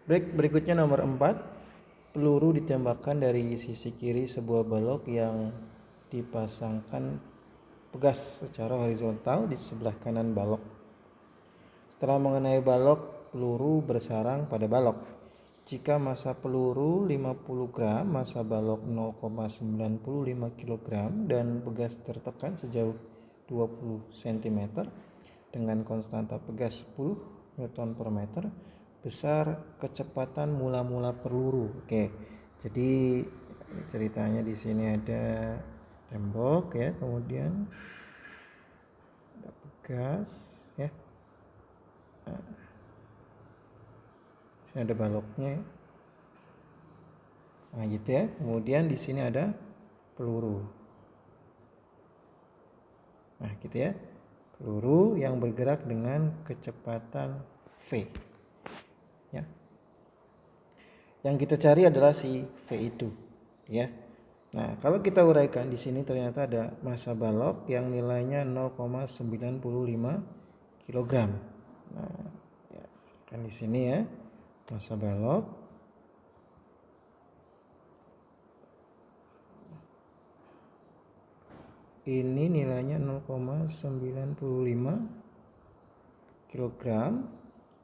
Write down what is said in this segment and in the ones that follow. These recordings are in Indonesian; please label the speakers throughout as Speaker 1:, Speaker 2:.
Speaker 1: Break berikutnya nomor 4. Peluru ditembakkan dari sisi kiri sebuah balok yang dipasangkan pegas secara horizontal di sebelah kanan balok. Setelah mengenai balok, peluru bersarang pada balok. Jika massa peluru 50 gram, massa balok 0,95 kg dan pegas tertekan sejauh 20 cm dengan konstanta pegas 10 Newton per meter, besar kecepatan mula-mula peluru. Oke. Jadi ceritanya di sini ada tembok ya, kemudian ada pegas ya. Sini ada baloknya ya. Nah, gitu ya. Kemudian di sini ada peluru. Nah, gitu ya. Peluru yang bergerak dengan kecepatan V. Ya. Yang kita cari adalah si V itu, ya. Nah, kalau kita uraikan di sini ternyata ada massa balok yang nilainya 0,95 kg. Nah, ya, kan di sini ya, massa balok ini nilainya 0,95 kg.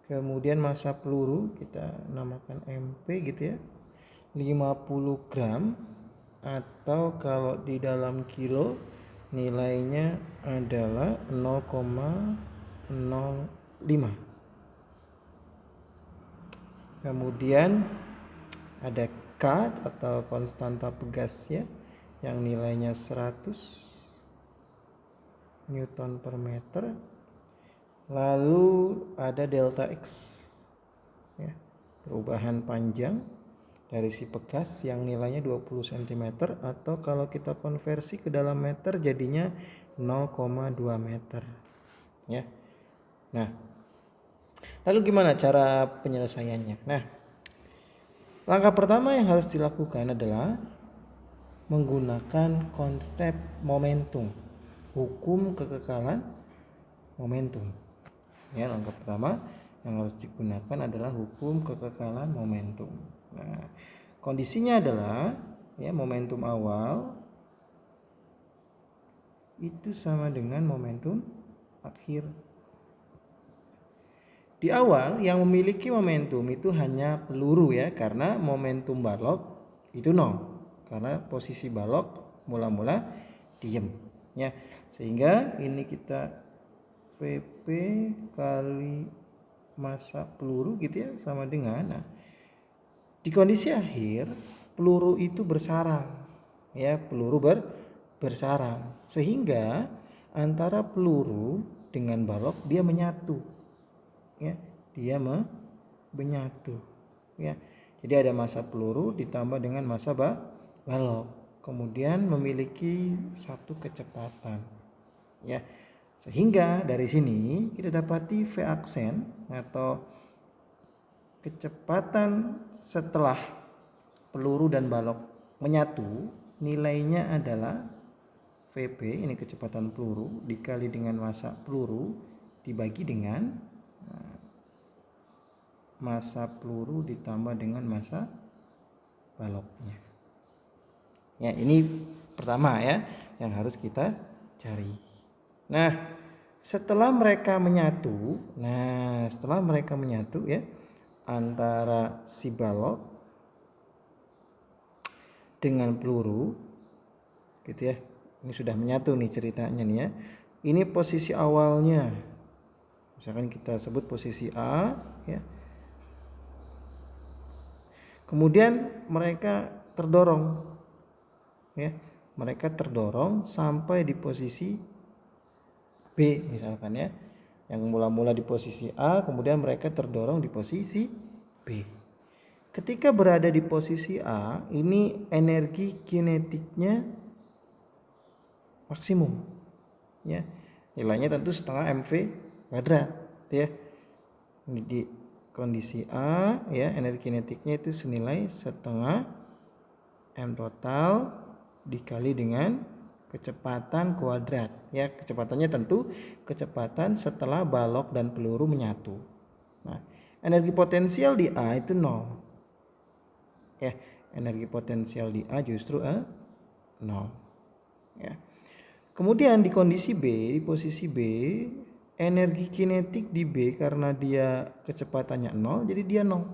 Speaker 1: Kemudian massa peluru kita namakan MP gitu ya, 50 gram, atau kalau di dalam kilo nilainya adalah 0,05. Kemudian ada K atau konstanta pegasnya yang nilainya 100 Newton per meter. Lalu ada delta X ya, perubahan panjang dari si pegas yang nilainya 20 cm, atau kalau kita konversi ke dalam meter jadinya 0,2 meter ya. Nah, lalu gimana cara penyelesaiannya? Nah, langkah pertama yang harus dilakukan adalah menggunakan konsep momentum, hukum kekekalan momentum. Ya, langkah pertama yang harus digunakan adalah hukum kekekalan momentum. Nah, kondisinya adalah ya, momentum awal itu sama dengan momentum akhir. Di awal yang memiliki momentum itu hanya peluru ya, karena momentum balok itu 0. Karena posisi balok mula-mula diem ya. Sehingga ini kita VP kali massa peluru gitu ya, sama dengan, nah, di kondisi akhir peluru itu bersarang ya, peluru bersarang, sehingga antara peluru dengan balok dia menyatu ya, dia menyatu ya. Jadi ada massa peluru ditambah dengan massa balok, kemudian memiliki satu kecepatan ya. Sehingga dari sini kita dapati V aksen atau kecepatan setelah peluru dan balok menyatu nilainya adalah VP, ini kecepatan peluru, dikali dengan massa peluru dibagi dengan massa peluru ditambah dengan massa baloknya. Ya, ini pertama ya yang harus kita cari. Nah, setelah mereka menyatu ya antara si balok dengan peluru gitu ya. Ini sudah menyatu nih ceritanya nih ya. Ini posisi awalnya. Misalkan kita sebut posisi A ya. Kemudian mereka terdorong ya. Mereka terdorong sampai di posisi B misalkan ya, yang mula-mula di posisi A, kemudian mereka terdorong di posisi B. Ketika berada di posisi A, ini energi kinetiknya maksimum ya, nilainya tentu setengah mv kuadrat ya. Ini di kondisi A ya, energi kinetiknya itu senilai setengah m total dikali dengan kecepatan kuadrat ya. Kecepatannya tentu kecepatan setelah balok dan peluru menyatu. Nah, Energi potensial di A itu 0. Ya, energi potensial di A justru 0. Ya. Kemudian di kondisi B, di posisi B, energi kinetik di B karena dia kecepatannya 0, jadi dia 0.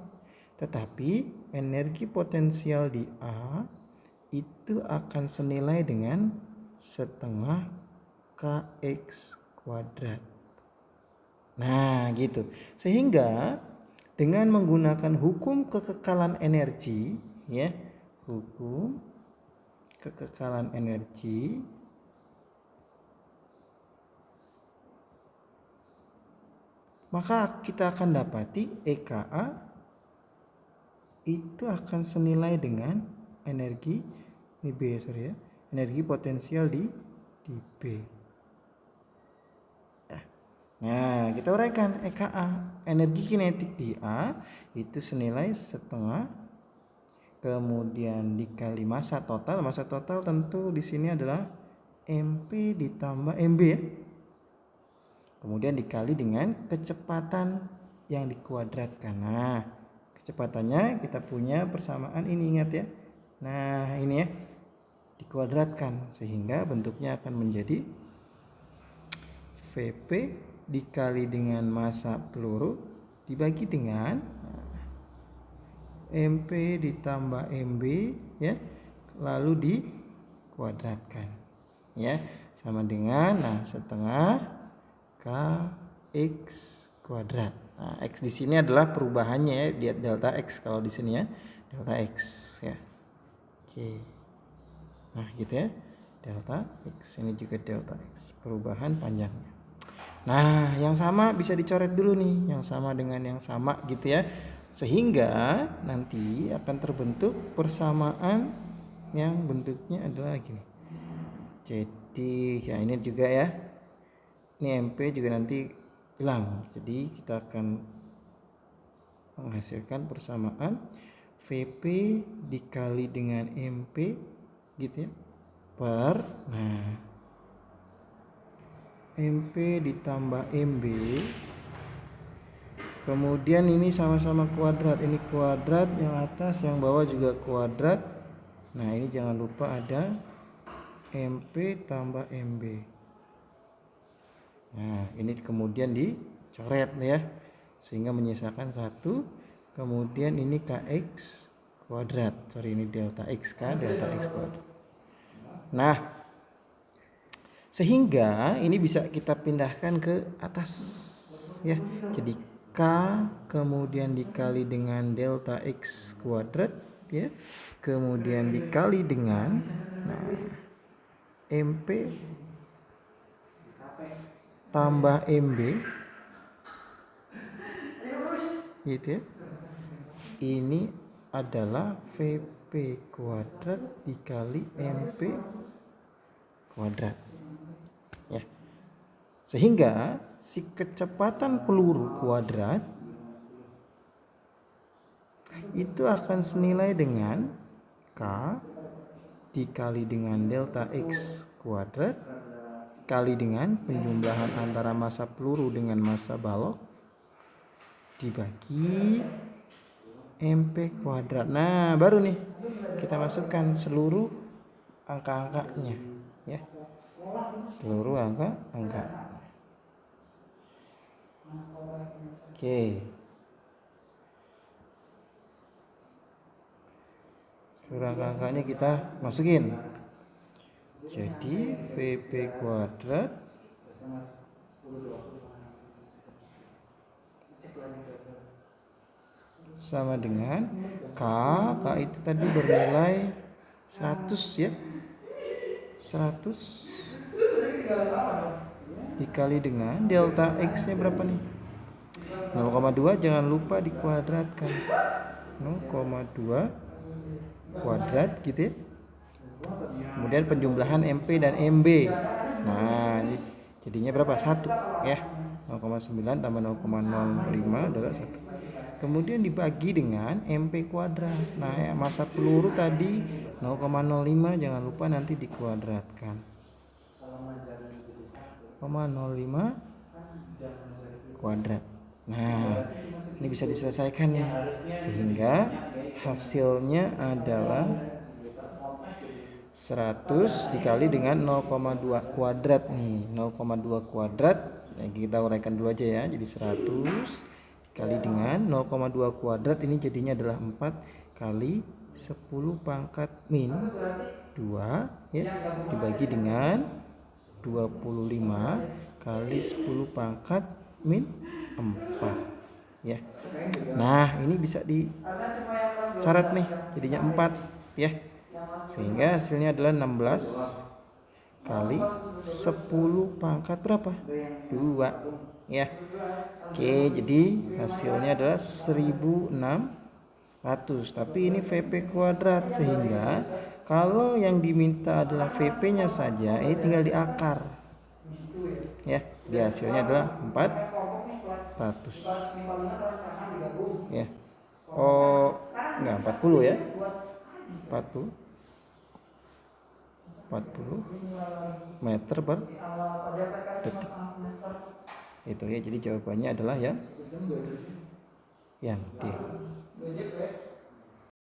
Speaker 1: Tetapi energi potensial di A itu akan senilai dengan setengah kx kuadrat. Nah, gitu. Sehingga dengan menggunakan hukum kekekalan energi, ya, hukum kekekalan energi, maka kita akan dapati EKA itu akan senilai dengan energi ini B, sorry ya, energi potensial di B. Nah, kita uraikan EKA, energi kinetik di A itu senilai setengah, kemudian dikali massa total tentu di sini adalah MP ditambah MB ya. Kemudian dikali dengan kecepatan yang dikuadratkan. Nah, kecepatannya kita punya persamaan ini, ingat ya. Nah, ini ya, dikuadratkan sehingga bentuknya akan menjadi VP dikali dengan massa peluru dibagi dengan MP ditambah MB ya, lalu dikuadratkan ya, sama dengan setengah kx kuadrat. Nah, x di sini adalah perubahannya ya, delta x kalau di sini ya, delta x ya. Oke. Nah, gitu ya. Delta x ini juga delta x, perubahan panjangnya. Nah, yang sama bisa dicoret dulu nih, yang sama dengan yang sama gitu ya. Sehingga nanti akan terbentuk persamaan yang bentuknya adalah gini. Jadi, ya ini juga ya. Ini MP juga nanti hilang. Jadi, kita akan menghasilkan persamaan VP dikali dengan MP gitu ya. MP ditambah MB, kemudian ini sama-sama kuadrat, ini kuadrat, yang atas yang bawah juga kuadrat. Nah, ini jangan lupa ada MP tambah MB. Nah, ini kemudian dicoret ya, sehingga menyisakan 1. Kemudian ini kx kuadrat, sorry ini delta x kan, delta x kuadrat. Nah, sehingga ini bisa kita pindahkan ke atas ya. Jadi K kemudian dikali dengan delta X kuadrat ya. Kemudian dikali dengan MP tambah MB gitu ya. Ini adalah VP kuadrat dikali MP kuadrat. Ya. Sehingga si kecepatan peluru kuadrat itu akan senilai dengan K dikali dengan delta X kuadrat kali dengan penjumlahan antara massa peluru dengan massa balok dibagi MP kuadrat. Nah, baru nih kita masukkan seluruh angka-angkanya ya. Seluruh angka. Oke. Seluruh angka-angkanya kita masukin. Jadi VP kuadrat sama dengan K itu tadi bernilai 100 ya. 100 dikali dengan delta X nya berapa nih? 0,2, jangan lupa dikuadratkan. 0,2 kuadrat gitu ya. Kemudian penjumlahan MP dan MB. Nah, ini jadinya berapa? 1 ya. 0,9 tambah 0,05 adalah 1. Kemudian dibagi dengan MP kuadrat. Nah, ya, massa peluru tadi 0,05, jangan lupa nanti dikuadratkan. 0,05 kuadrat. Nah, ini bisa diselesaikan nih. Sehingga hasilnya adalah 100 dikali dengan 0,2 kuadrat nih. 0,2 kuadrat. Nah, kita uraikan dulu aja ya. Jadi 100 dikali dengan 0,2 kuadrat ini jadinya adalah 4 kali 10 pangkat min 2 ya, dibagi dengan 25 kali 10 pangkat min 4 ya. Nah, ini bisa dicarat nih, jadinya 4 ya. Sehingga hasilnya adalah 16 kali 10 pangkat berapa? 2 ya. Oke, jadi hasilnya adalah 1600. Tapi ini VP kuadrat, sehingga kalau yang diminta adalah VP-nya saja, ini tinggal diakar. Ya, di hasilnya adalah 400. Ya. Oh, enggak 40 ya. 40 meter per detik. Itu ya, jadi jawabannya adalah yang D.